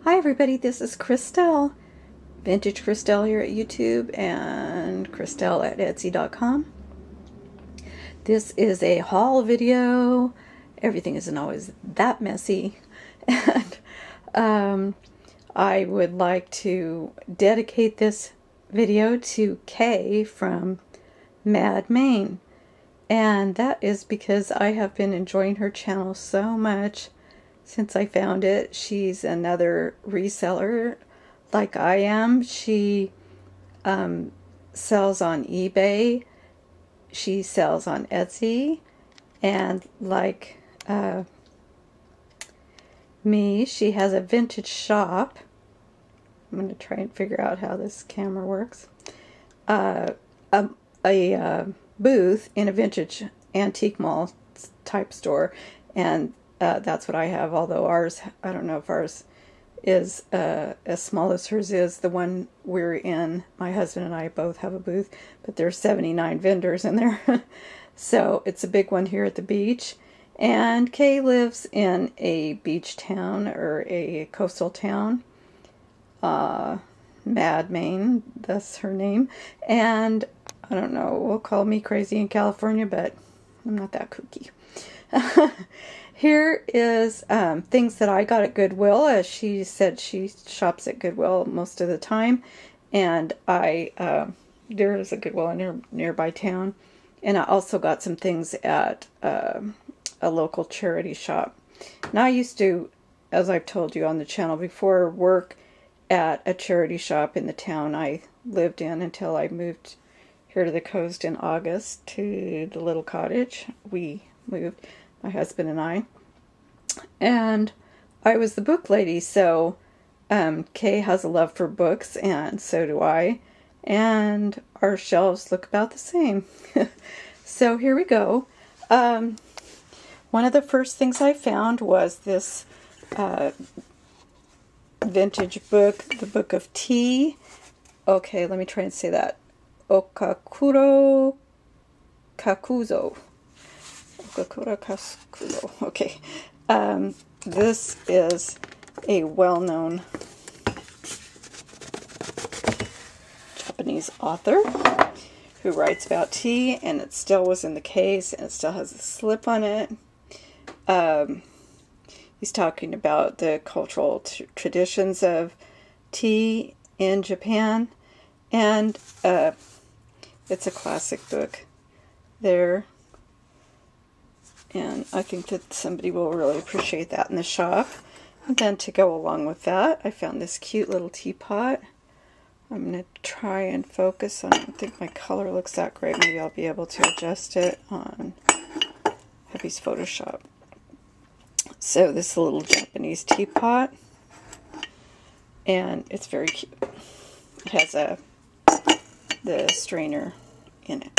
Hi everybody, this is Christelle, Vintage Christelle here at YouTube and Christelle at Etsy.com. This is a haul video. Everything isn't always that messy. And I would like to dedicate this video to Kay from Mad Maine. And that is because I have been enjoying her channel so much since I found it. She's another reseller like I am. She sells on eBay. She sells on Etsy. And like me, she has a vintage shop. I'm going to try and figure out how this camera works. A booth in a vintage antique mall type store. And that's what I have, although ours, I don't know if ours is as small as hers is. The one we're in, my husband and I both have a booth, but there's 79 vendors in there. So it's a big one here at the beach. And Kay lives in a beach town, or a coastal town, Mad Maine, that's her name. And I don't know, we'll call me crazy in California, but I'm not that kooky. Here is things that I got at Goodwill. As she said, she shops at Goodwill most of the time, and there is a Goodwill in a nearby town, and I also got some things at a local charity shop. Now I used to, as I've told you on the channel before, work at a charity shop in the town I lived in until I moved here to the coast in August to the little cottage. We moved, my husband and I, and I was the book lady. So Kay has a love for books, and so do I, and our shelves look about the same. So here we go. One of the first things I found was this vintage book, the Book of Tea. Okay, let me try and say that. Okakuro Kakuzo. Okay. This is a well-known Japanese author who writes about tea, and it still was in the case, and it still has a slip on it. He's talking about the cultural traditions of tea in Japan, and it's a classic book there. And I think that somebody will really appreciate that in the shop. And then to go along with that, I found this cute little teapot. I'm going to try and focus. I don't think my color looks that great. Maybe I'll be able to adjust it on Hubby's Photoshop. So this is a little Japanese teapot. And it's very cute. It has the strainer in it.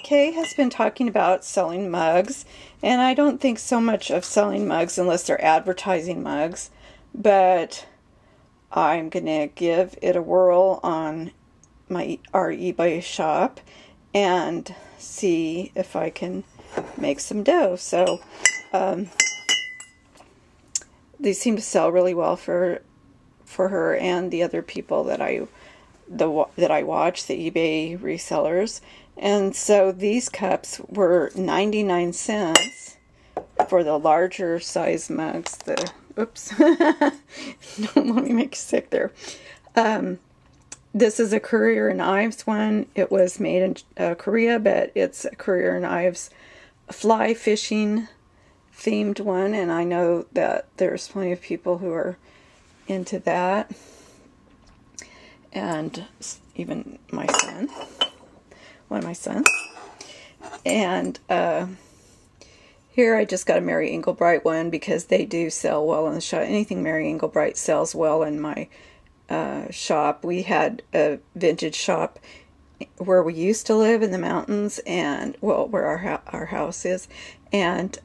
Kay has been talking about selling mugs, and I don't think so much of selling mugs unless they're advertising mugs, but I'm going to give it a whirl on our eBay shop and see if I can make some dough. So these seem to sell really well for her and the other people that I watch, the eBay resellers. And so these cups were 99 cents for the larger size mugs. Oops. Don't let me make you sick there. This is a Currier and Ives one. It was made in Korea, but it's a Currier and Ives fly fishing themed one. And I know that there's plenty of people who are into that. And even my son. One of my sons. And here I just got a Mary Englebright one because they do sell well in the shop. Anything Mary Englebright sells well in my shop. We had a vintage shop where we used to live in the mountains, and well, where our house is, and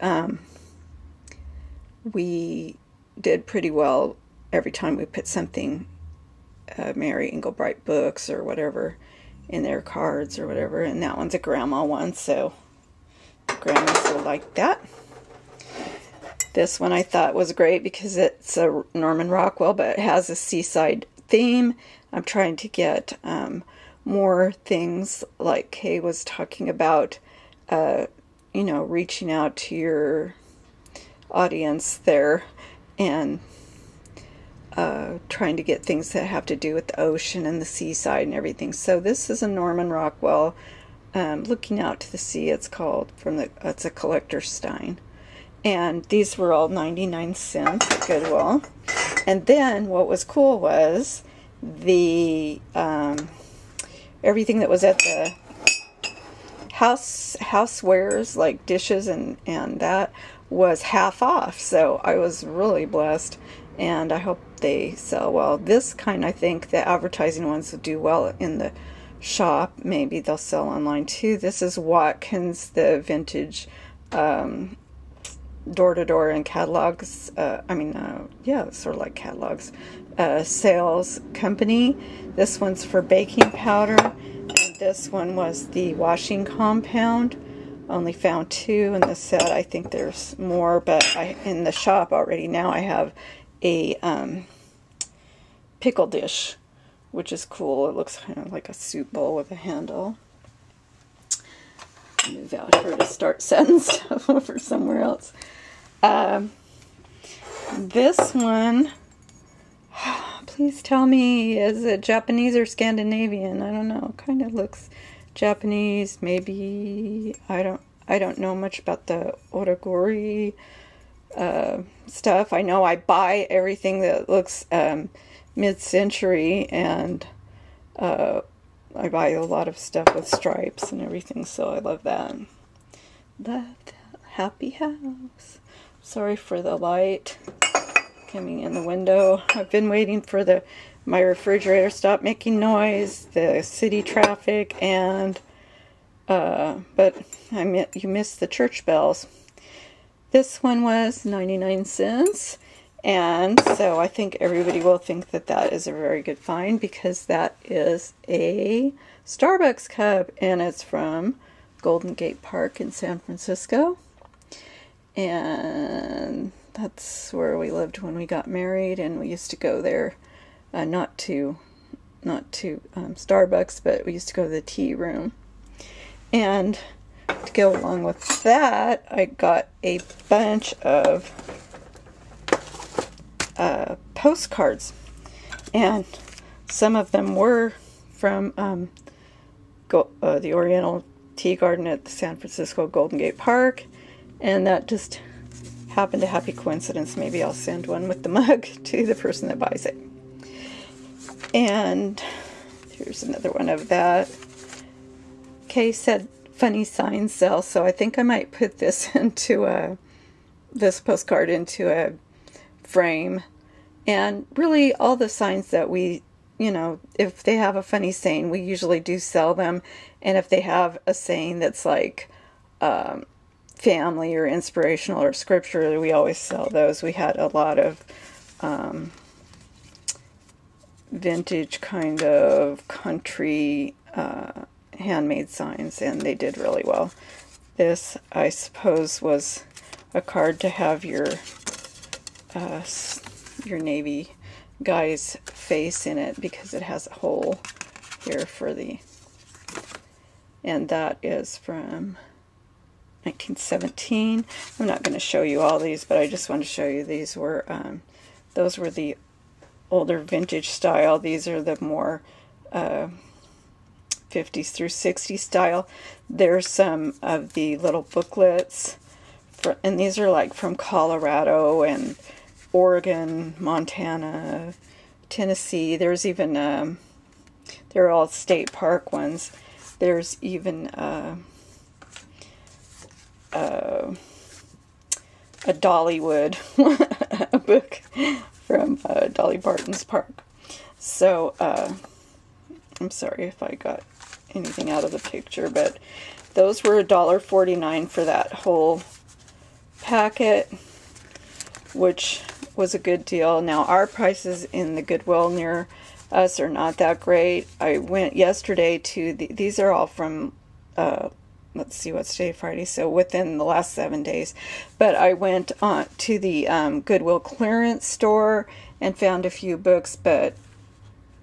we did pretty well every time we put something Mary Englebright books or whatever in their cards or whatever. And that one's a grandma one, so grandmas will like that. This one I thought was great because it's a Norman Rockwell, but it has a seaside theme. I'm trying to get more things like Kay was talking about, you know, reaching out to your audience there and trying to get things that have to do with the ocean and the seaside and everything. So this is a Norman Rockwell, Looking Out to the Sea, it's called, it's a collector's stein. And these were all 99 cents at Goodwill. And then what was cool was the everything that was at the housewares, like dishes and that, was half off. So I was really blessed, and I hope they sell well. This kind, I think the advertising ones will do well in the shop. Maybe they'll sell online too. This is Watkins, the vintage door-to-door and catalogs, yeah, sort of like catalogs, sales company. This one's for baking powder, and this one was the washing compound. Only found 2 in the set. I think there's more, but in the shop already now I have a pickle dish, which is cool. It looks kind of like a soup bowl with a handle. Move out here to start setting stuff over somewhere else. This one, please tell me, is it Japanese or Scandinavian? I don't know. Kind of looks Japanese, maybe. I don't know much about the origami stuff. I know I buy everything that looks mid-century, and I buy a lot of stuff with stripes and everything, so I love that. That happy house. Sorry for the light coming in the window. I've been waiting for my refrigerator to stop making noise, the city traffic, and but you missed the church bells. This one was 99 cents, and so I think everybody will think that that is a very good find, because that is a Starbucks cup, and it's from Golden Gate Park in San Francisco. And that's where we lived when we got married, and we used to go there, not to Starbucks, but we used to go to the tea room. And to go along with that, I got a bunch of postcards, and some of them were from the Oriental Tea Garden at the San Francisco Golden Gate Park. And that just happened to happy coincidence. Maybe I'll send one with the mug to the person that buys it. And here's another one of that. Kay said funny signs sell, so I think I might put this into this postcard into a frame. And really, all the signs that we, you know, if they have a funny saying, we usually do sell them. And if they have a saying that's like family or inspirational or scripture, we always sell those. We had a lot of vintage kind of country handmade signs, and they did really well. This, I suppose, was a card to have your Navy guy's face in it, because it has a hole here for the, and that is from 1917. I'm not going to show you all these, but I just want to show you these were, those were the older vintage style. These are the more 50s through 60s style. There's some of the little booklets, and these are like from Colorado and Oregon, Montana, Tennessee. There's even, they're all state park ones. There's even a Dollywood a book from Dolly Parton's park. So I'm sorry if I got anything out of the picture, but those were $1.49 for that whole packet, which was a good deal. Now our prices in the Goodwill near us are not that great. I went yesterday to these are all from let's see, what's today, Friday, so within the last 7 days. But I went on to the Goodwill clearance store and found a few books, but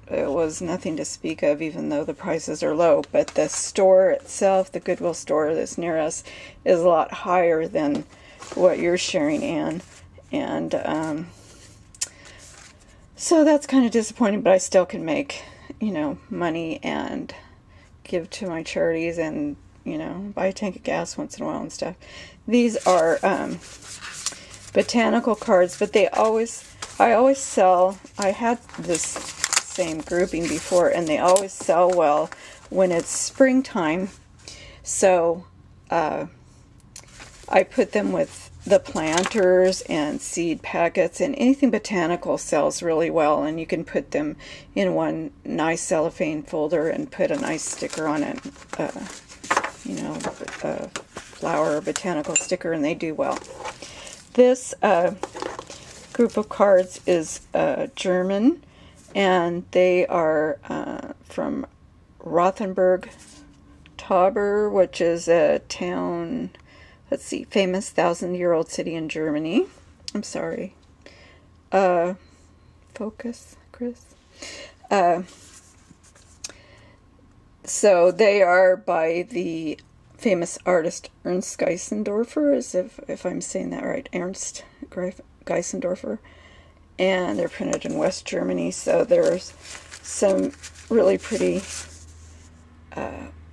it was nothing to speak of, even though the prices are low. But the store itself, the Goodwill store that's near us, is a lot higher than what you're sharing, Anne. And so that's kind of disappointing, but I still can make, you know, money and give to my charities and, you know, buy a tank of gas once in a while and stuff. These are botanical cards, but I always sell. I had this same grouping before, and they always sell well when it's springtime. So I put them with the planters and seed packets, and anything botanical sells really well, and you can put them in one nice cellophane folder and put a nice sticker on it, you know, a flower or botanical sticker, and they do well. This group of cards is German, and they are from Rothenburg, Tauber, which is a town, let's see, famous 1,000-year-old city in Germany. I'm sorry. Focus, Chris. So they are by the famous artist Ernst Geisendorfer, as if I'm saying that right, Ernst Geisendorfer. And they're printed in West Germany, so there's some really pretty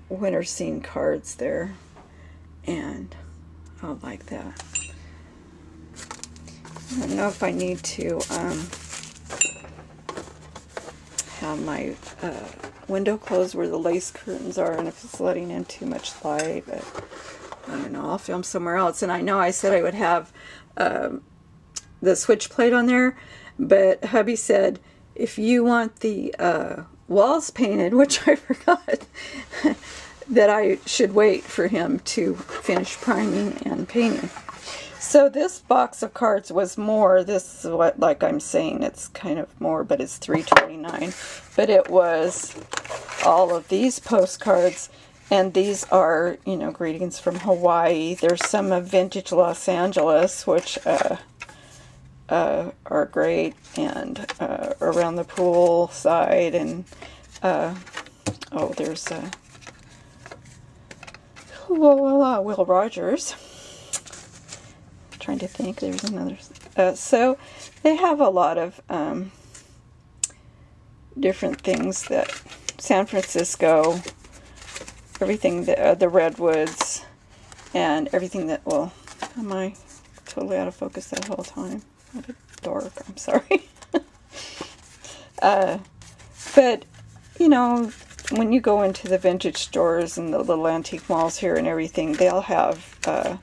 winter scene cards there, and I like that. I don't know if I need to have my window closed where the lace curtains are, and if it's letting in too much light, but I don't know, I'll film somewhere else. And I know I said I would have the switch plate on there, but hubby said if you want the walls painted, which I forgot, that I should wait for him to finish priming and painting. So this box of cards was more. This is what, like I'm saying, it's kind of more, but it's $3.29. But it was all of these postcards, and these are, you know, greetings from Hawaii. There's some of vintage Los Angeles, which are great, and around the pool side, and oh, there's Will Rogers. Trying to think, there's another. So they have a lot of different things that San Francisco, everything that the redwoods, and everything that. Well, am I totally out of focus that whole time? What a dork, I'm sorry. But, you know, when you go into the vintage stores and the little antique malls here and everything, they'll have a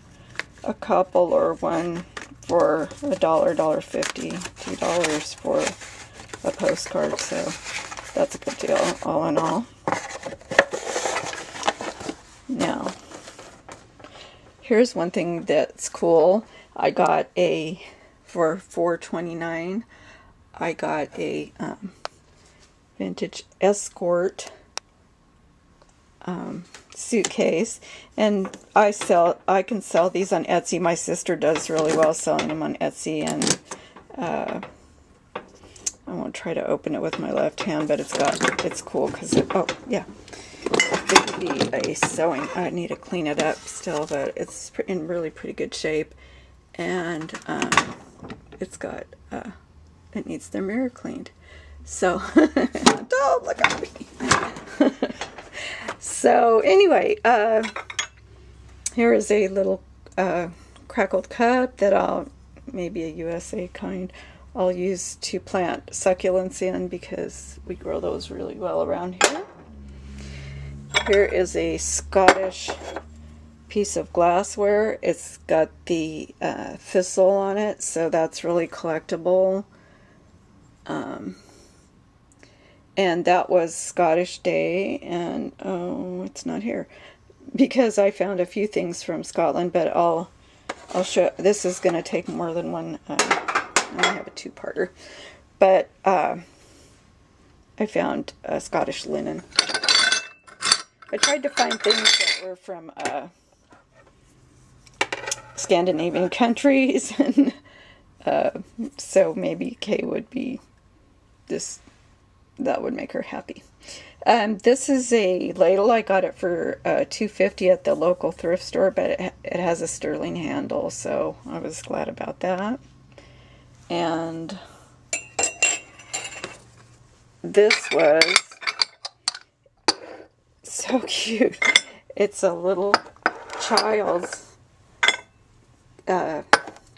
couple or one for $1, $1.50, $2 for a postcard, so that's a good deal, all in all. Now, here's one thing that's cool. I got for $4.29, I got a vintage Escort suitcase, and I can sell these on Etsy. My sister does really well selling them on Etsy, and I won't try to open it with my left hand, but it's cool because oh yeah, it could be a sewing. I need to clean it up still, but it's in really pretty good shape, and it's got it needs their mirror cleaned. So don't look at me. So anyway, here is a little crackled cup that maybe a USA kind, I'll use to plant succulents in because we grow those really well around here. Here is a Scottish piece of glassware. It's got the thistle on it, so that's really collectible. And that was Scottish Day, and oh, it's not here because I found a few things from Scotland, but I'll show. This is going to take more than one. I have a two-parter, but I found Scottish linen. I tried to find things that were from Scandinavian countries, and so maybe Kay would be this. That would make her happy. This is a ladle. I got it for $2.50 at the local thrift store, but it has a sterling handle, so I was glad about that. And this was so cute. It's a little child's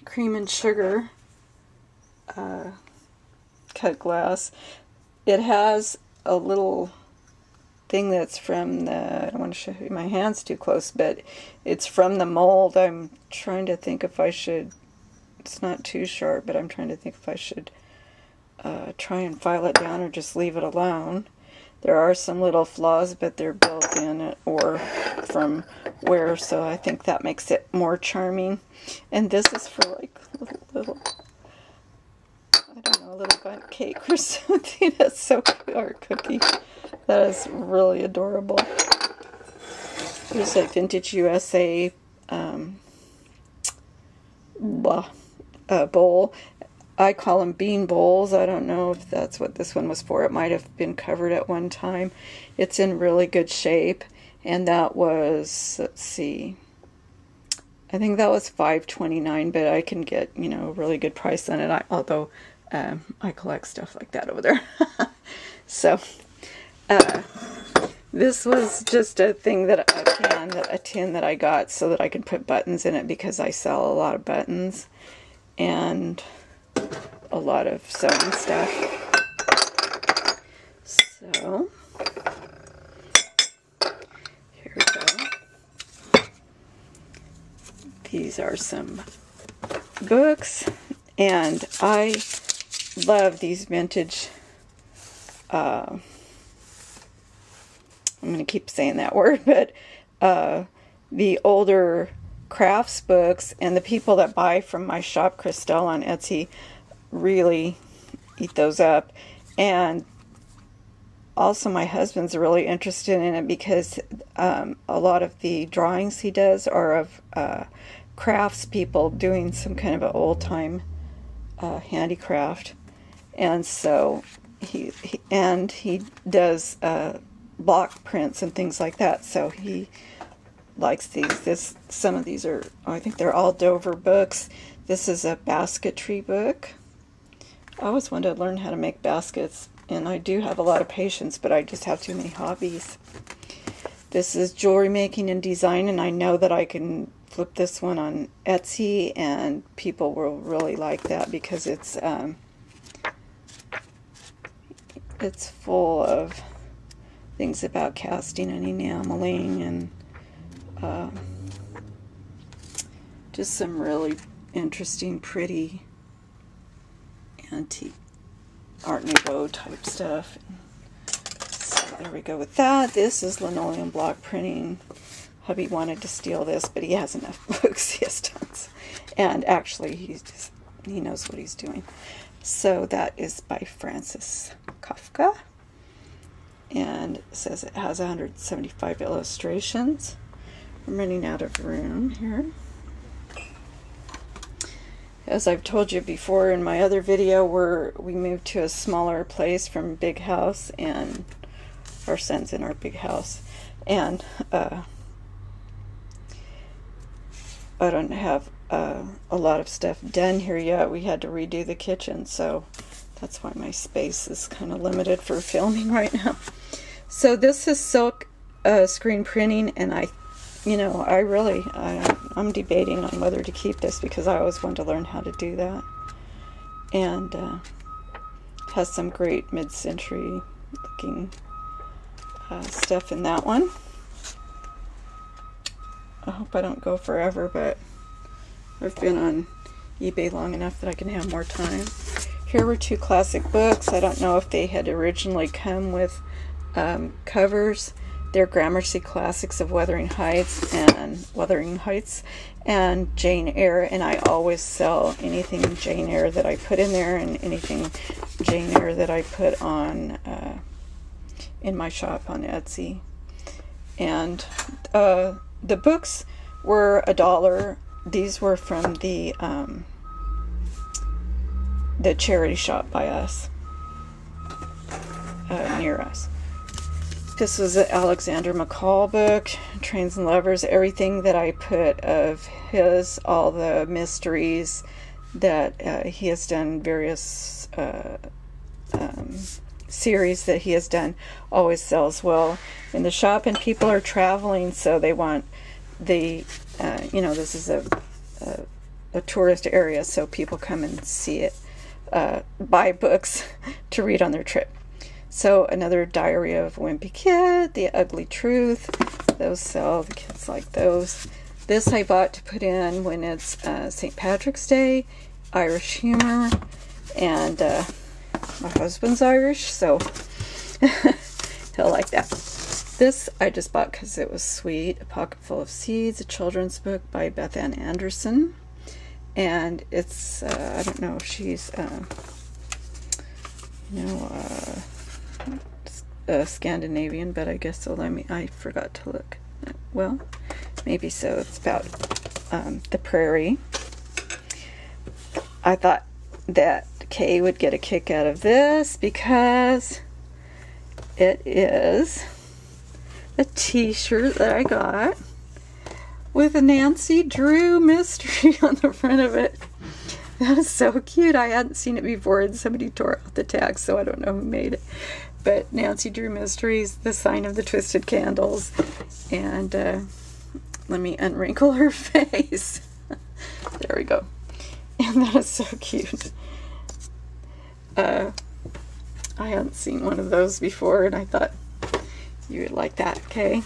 cream and sugar cut glass. It has a little thing that's from the, I don't want to show you my hands too close, but it's from the mold. I'm trying to think if I should, it's not too sharp, but I'm trying to think if I should try and file it down or just leave it alone. There are some little flaws, but they're built in or from wear, so I think that makes it more charming. And this is for like little I don't know, a little bundt cake or something. That's so cute. Or cookie. That is really adorable. Here's a vintage USA bowl. I call them bean bowls. I don't know if that's what this one was for. It might have been covered at one time. It's in really good shape. And that was, let's see, I think that was $5.29, but I can get, you know, a really good price on it. Although I collect stuff like that over there. So this was just a thing that a tin that I got so that I can put buttons in it, because I sell a lot of buttons and a lot of sewing stuff. So here we go. These are some books, and I love these vintage, I'm going to keep saying that word, but the older crafts books, and the people that buy from my shop, Christelle on Etsy, really eat those up. And also my husband's really interested in it, because a lot of the drawings he does are of crafts people doing some kind of an old-time handicraft. And so he does block prints and things like that, so he likes these. Some of these are, I think they're all Dover books. This is a basketry book. I always wanted to learn how to make baskets, and I do have a lot of patience, but I just have too many hobbies. This is jewelry making and design, and I know that I can flip this one on Etsy, and people will really like that, because it's full of things about casting and enameling, and just some really interesting, pretty antique Art Nouveau type stuff. So there we go with that. This is linoleum block printing. Hubby wanted to steal this, but he has enough books. He has tons. And actually, he knows what he's doing. So that is by Francis Kafka. And it says it has 175 illustrations. I'm running out of room here. As I've told you before in my other video, we moved to a smaller place from a big house, and our son's in our big house. And I don't have a lot of stuff done here yet. We had to redo the kitchen, so that's why my space is kind of limited for filming right now. So this is silk screen printing, and I'm debating on whether to keep this, because I always wanted to learn how to do that. And has some great mid-century looking stuff in that one. I hope I don't go forever, but I've been on eBay long enough that I can have more time. Here were two classic books. I don't know if they had originally come with covers. They're Gramercy Classics of Wuthering Heights and Jane Eyre, and I always sell anything Jane Eyre that I put in there, and anything Jane Eyre that I put on in my shop on Etsy. And the books were $1. These were from the charity shop by us, near us. This was an Alexander McCall book, Trains and Lovers, everything that I put of his, all the mysteries that he has done, various series that he has done, always sells well in the shop, and people are traveling, so they want the, you know, this is a tourist area, so people come and see it, buy books to read on their trip. So another Diary of a Wimpy Kid, The Ugly Truth, those sell, the kids like those. This I bought to put in when it's St. Patrick's Day, Irish humor, and my husband's Irish, so he'll like that. This I just bought because it was sweet, A Pocket Full of Seeds, a children's book by Beth Ann Anderson, and it's, I don't know if she's, you know, Scandinavian, but I guess so. I forgot to look. Well, maybe so. It's about the prairie. I thought that Kay would get a kick out of this because it is a t-shirt that I got with a Nancy Drew mystery on the front of it. That is so cute. I hadn't seen it before, and somebody tore out the tag, so I don't know who made it. But Nancy Drew Mysteries, The Sign of the Twisted Candles, and let me unwrinkle her face. There we go. And that is so cute. I hadn't seen one of those before, and I thought you would like that, okay?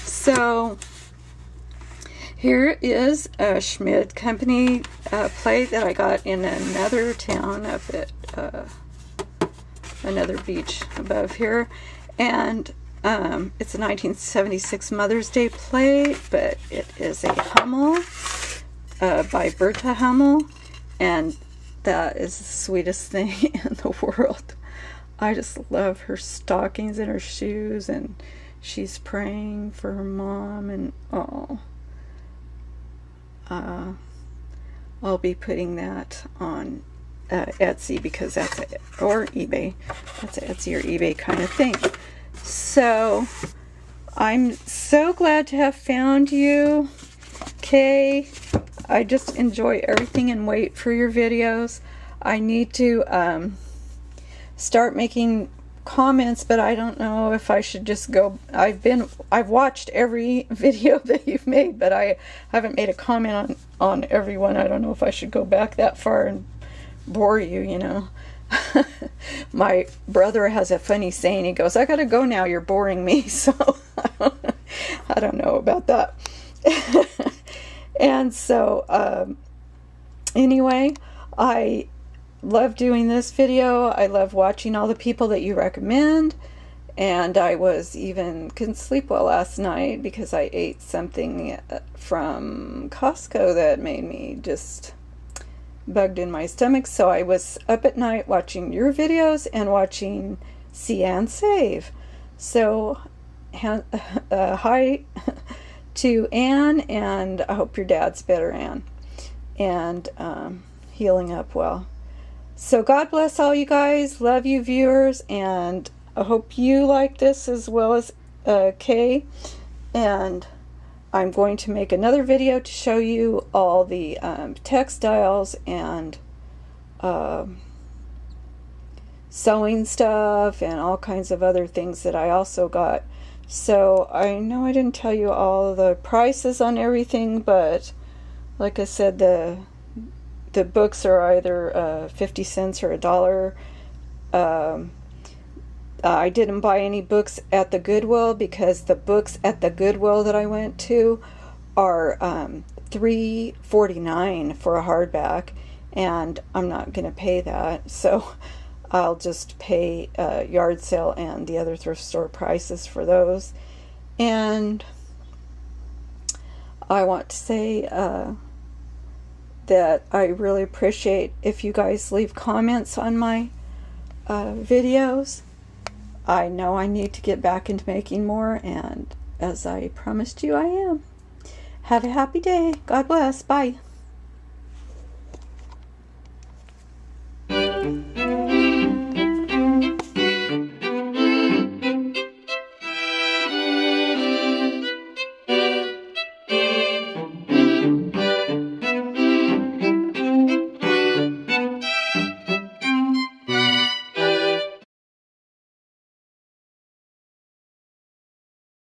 So here is a Schmid Company plate that I got in another town up at another beach above here, and it's a 1976 Mother's Day plate, but it is a Hummel by Bertha Hummel, and that is the sweetest thing in the world. I just love her stockings and her shoes, and she's praying for her mom, and oh, I'll be putting that on Etsy, because that's a, or eBay. That's an Etsy or eBay kind of thing. So I'm so glad to have found you, Kay. I just enjoy everything and wait for your videos. I need to start making comments, but I don't know if I should just go. I've watched every video that you've made, but I haven't made a comment on everyone. I don't know if I should go back that far and bore you, you know. My brother has a funny saying. He goes, "I gotta go now, you're boring me." So I don't know about that. And so anyway, I love doing this video. I love watching all the people that you recommend, and I couldn't sleep well last night because I ate something from Costco that made me just bugged in my stomach. So I was up at night watching your videos and watching See and Save. So hi to Anne, and I hope your dad's better, Anne, and healing up well. So God bless all you guys. Love you, viewers, and I hope you like this as well as Kay. And I'm going to make another video to show you all the textiles and sewing stuff and all kinds of other things that I also got. So I know I didn't tell you all the prices on everything, but like I said, the books are either 50 cents or $1. I didn't buy any books at the Goodwill because the books at the Goodwill that I went to are $3.49 for a hardback, and I'm not going to pay that. So I'll just pay yard sale and the other thrift store prices for those. And I want to say that I really appreciate if you guys leave comments on my videos. I know I need to get back into making more, and as I promised you I am. Have a happy day. God bless. Bye.